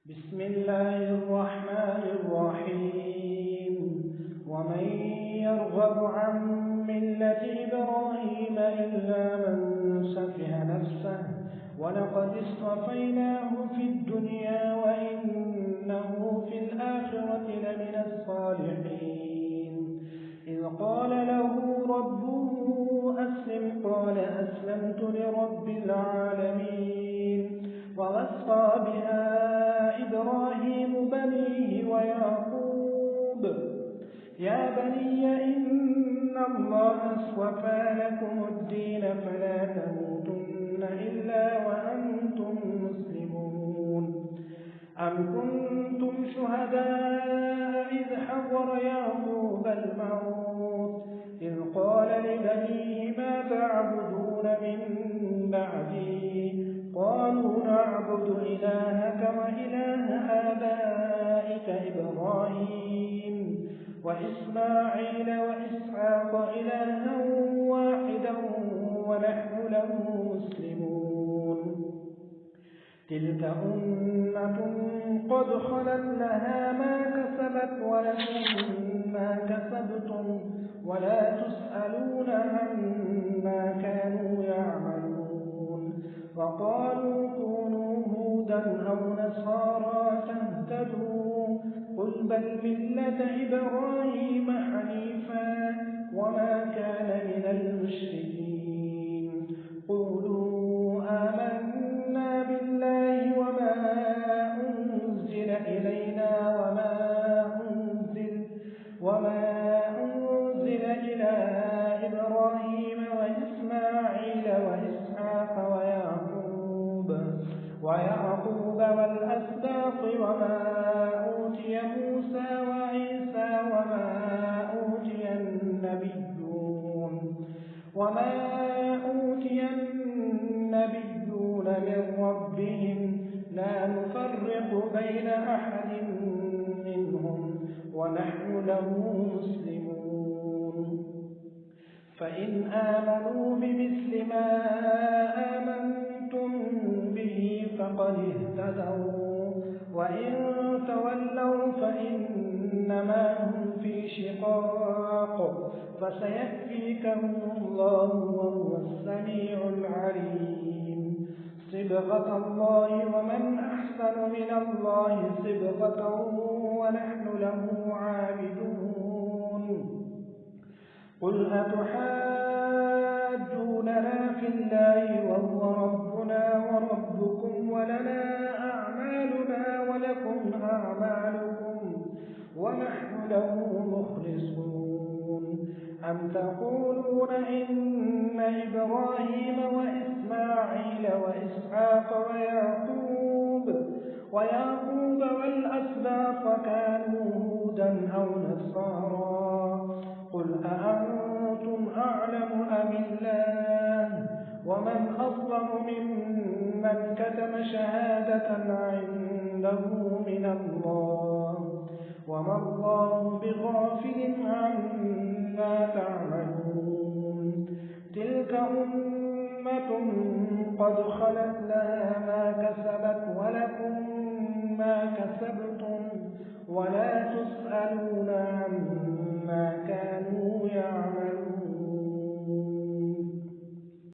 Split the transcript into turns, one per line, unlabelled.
بسم الله الرحمن الرحيم ومن يرغب عن ملة إبراهيم إلا من سفه نفسه ولقد اصطفيناه في الدنيا وإنه في الآخرة لمن الصالحين إذ قال له ربه أسلم قال أسلمت لرب العالمين ووصى بها إبراهيم بنيه ويعقوب يا بني إن الله اصطفى لكم الدين فلا تموتن إلا وأنتم مسلمون أم كنتم شهداء إذ حضر يعقوب الموت إذ قال لبنيه ما تعبدون من بعدي قالوا نعبد إلهك وإله آبائك إبراهيم وإسماعيل وإسحاق إلها واحدا ونحن له مسلمون تلك أمة قد خلت لها ما كسبت ولكم ما كسبتم ولا تسألون عما كانوا يعملون وقالوا كونوا هودا أو نصارى تهتدوا قل بل ملة إبراهيم حنيفا وما كان من المشركين قولوا آمنا بالله وما أنزل إلينا وما أنزل إلى إبراهيم وإسماعيل وإسحاق ويعقوب والأسباط وما أوتي موسى وعيسى وما أوتي النبيون من ربهم لا نفرق بين أحد منهم ونحن له مسلمون فإن آمنوا بمثل ما آمنتم به فقد اهتدوا وإن تولوا فإنما هم في شقاق فسيكفيكهم الله وهو السميع العليم صبغة الله ومن أحسن من الله صبغة ونحن له عابدون قل أتحاجوننا في الله وهو ربنا وربكم ولنا أعمالنا ولكم أعمالكم ونحن له مخلصون أم تقولون إن إبراهيم وإسماعيل وإسحاق ويعقوب والأسباط كانوا هودا أو نصارى قل أأنتم أعلم أم الله ومن أظلم ممن كتم شهادة عنده من الله وما الله بغافل عما تعملون تلك أمة قد خلت لها ما كسبت ولكم ما كسبتم ولا تسألون عما كانوا يعملون